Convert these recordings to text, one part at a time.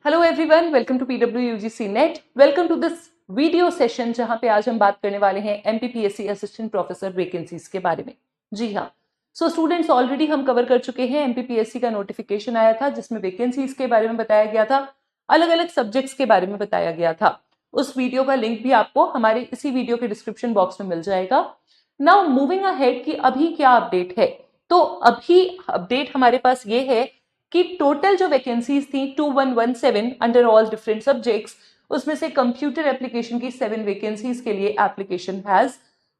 Hello everyone, welcome to PWUGC net. Welcome to this video session जहां पे आज हम बात करने वाले हैं MPPSC असिस्टेंट प्रोफेसर वैकेंसीज के बारे में। जी हाँ, सो स्टूडेंट्स ऑलरेडी हम कवर कर चुके हैं। MPPSC का नोटिफिकेशन आया था जिसमें वैकेंसीज के बारे में बताया गया था, अलग अलग सब्जेक्ट्स के बारे में बताया गया था। उस वीडियो का लिंक भी आपको हमारे इसी वीडियो के डिस्क्रिप्शन बॉक्स में मिल जाएगा। नाउ मूविंग अहेड कि अभी क्या अपडेट है, तो अभी अपडेट हमारे पास ये है कि टोटल जो वैकेंसीज थी 2117 अंडर ऑल डिफरेंट सब्जेक्ट्स, उसमें से कंप्यूटर एप्लीकेशन की 7 वैकेंसीज के लिए application has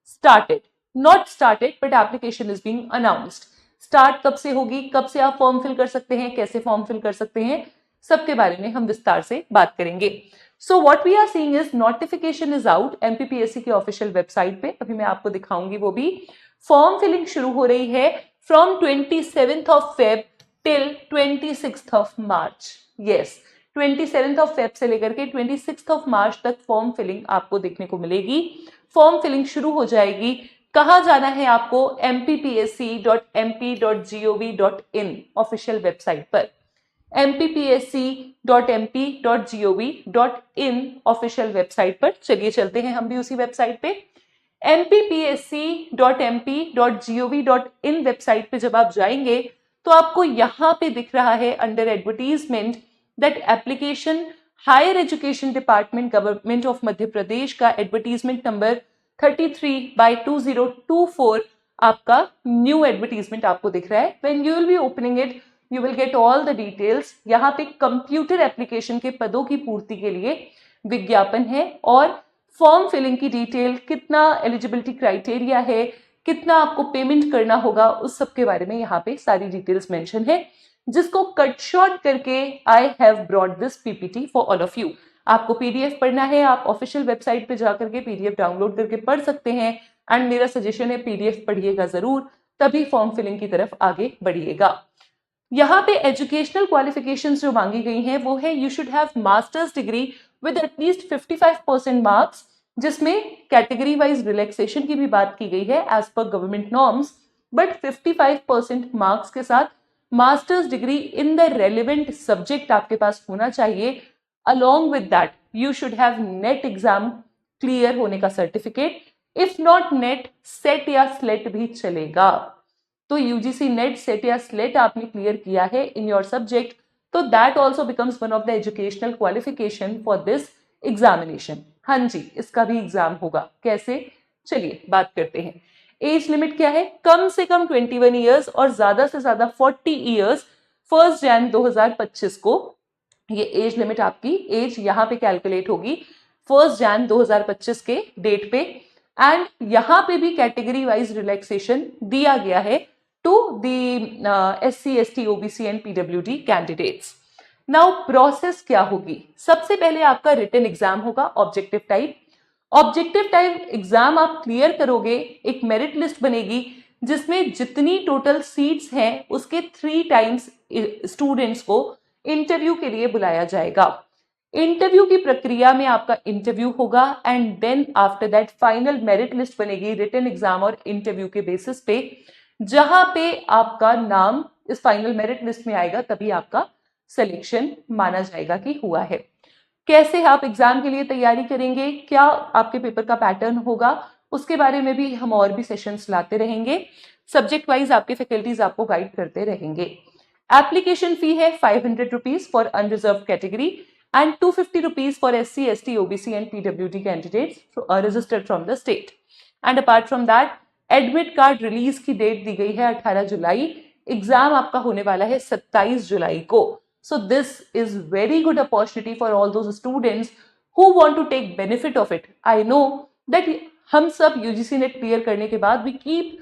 started, not started but application is being announced. Start कब से होगी, कब से आप फॉर्म फिल कर सकते हैं, कैसे फॉर्म फिल कर सकते हैं, सबके बारे में हम विस्तार से बात करेंगे। So what we are seeing is notification is out MPPSC के ऑफिशियल वेबसाइट पे। अभी मैं आपको दिखाऊंगी, वो भी फॉर्म फिलिंग शुरू हो रही है from 27th of Feb till 26th of March. Yes, 27th of Feb से लेकर के 26th ऑफ मार्च तक फॉर्म फिलिंग आपको देखने को मिलेगी। फॉर्म फिलिंग शुरू हो जाएगी। कहाँ जाना है आपको? mppsc.mp.gov.in ऑफिशियल वेबसाइट पर, mppsc.mp.gov.in ऑफिशियल वेबसाइट पर। चलिए चलते हैं हम भी उसी वेबसाइट पे। mppsc.mp.gov.in वेबसाइट पे जब आप जाएंगे तो आपको यहां पे दिख रहा है under advertisement that application higher education department government of Madhya Pradesh का एडवर्टीजमेंट नंबर 33/2024 आपका न्यू एडवर्टीजमेंट आपको दिख रहा है। When you will be opening it you will get all the details. यहाँ पे कंप्यूटर एप्लीकेशन के पदों की पूर्ति के लिए विज्ञापन है और फॉर्म फिलिंग की डिटेल, कितना एलिजिबिलिटी क्राइटेरिया है, कितना आपको पेमेंट करना होगा, उस सब के बारे में यहाँ पे सारी डिटेल्स मेंशन है, जिसको कट शॉर्ट करके I have brought this PPT for all of you. आपको PDF पढ़ना है, आप ऑफिशियल वेबसाइट पे जाकर के PDF डाउनलोड करके पढ़ सकते हैं। एंड मेरा सजेशन है PDF पढ़िएगा जरूर, तभी फॉर्म फिलिंग की तरफ आगे बढ़िएगा। यहाँ पे एजुकेशनल क्वालिफिकेशंस जो मांगी गई हैं वो है you should have masters degree with at least 55% marks, जिसमें कैटेगरी वाइज रिलैक्सेशन की भी बात की गई है as per government norms, but 55% marks के साथ masters degree in the relevant subject आपके पास होना चाहिए। Along with that you should have net exam clear होने का certificate, if not net set या स्लेट भी चलेगा। तो UGC नेट सेट या स्लेट आपने क्लियर किया है इन योर सब्जेक्ट, तो that also becomes one of the educational qualification for this examination. हाँ जी, इसका भी एग्जाम होगा। कैसे? चलिए बात करते हैं। एज लिमिट क्या है? कम से कम 21 ईयर्स और ज्यादा से ज्यादा 40 ईयर्स 1 जनवरी 2025 को ये एज लिमिट, आपकी एज यहाँ पे कैलकुलेट होगी 1 जनवरी 2025 के डेट पे। एंड यहाँ पे भी कैटेगरी वाइज रिलैक्सेशन दिया गया है to the SC, ST, OBC and PWD candidates. Now process क्या होगी? सबसे पहले आपका रिटन एग्जाम होगा objective type. Objective type exam आप क्लियर करोगे, एक मेरिट लिस्ट बनेगी जिसमें जितनी टोटल सीट्स हैं उसके 3 टाइम्स स्टूडेंट्स को इंटरव्यू के लिए बुलाया जाएगा। इंटरव्यू की प्रक्रिया में आपका इंटरव्यू होगा and then after that final merit list बनेगी रिटन एग्जाम और इंटरव्यू के बेसिस पे। जहां पे आपका नाम इस फाइनल मेरिट लिस्ट में आएगा तभी आपका सिलेक्शन माना जाएगा कि हुआ है। कैसे आप एग्जाम के लिए तैयारी करेंगे, क्या आपके पेपर का पैटर्न होगा, उसके बारे में भी हम और भी सेशंस लाते रहेंगे। सब्जेक्ट वाइज आपके फैकल्टीज आपको गाइड करते रहेंगे। एप्लीकेशन फी है 500 rupees for unreserved category and 250 rupees for SC, ST, OBC एंड PWD candidates registered from the state. And apart from that admit card release की डेट दी गई है 18 जुलाई। एग्जाम आपका होने वाला है 27 जुलाई को। So this is very good opportunity for all those students who want to take benefit of it. I know that हम सब UGC नेट क्लियर करने के बाद we keep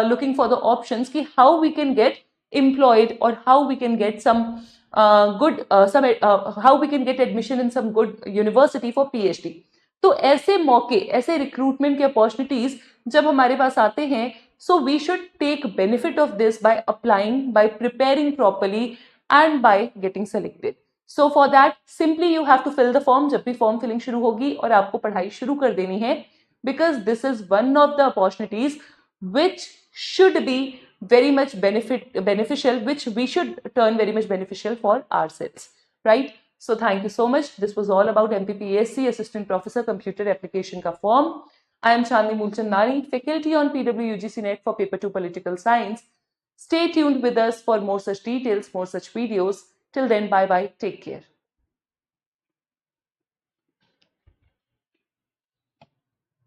looking for the options कि how we can get employed और how we can get some how we can get admission in some good university for PhD। तो ऐसे मौके, ऐसे रिक्रूटमेंट के अपॉर्चुनिटीज जब हमारे पास आते हैं, so we should take benefit of this by applying, by preparing properly and by getting selected. So for that simply you have to fill the form जब भी फॉर्म फिलिंग शुरू होगी और आपको पढ़ाई शुरू कर देनी है, because this is one of the opportunities which should be very much beneficial, which we should turn very much beneficial for ourselves, right? So thank you so much. This was all about MPPASC Assistant Professor Computer Application का form. I am Chandni Mulchandani, faculty on PWUGC NET for Paper 2 Political Science. Stay tuned with us for more such details, more such videos. Till then, bye bye. Take care.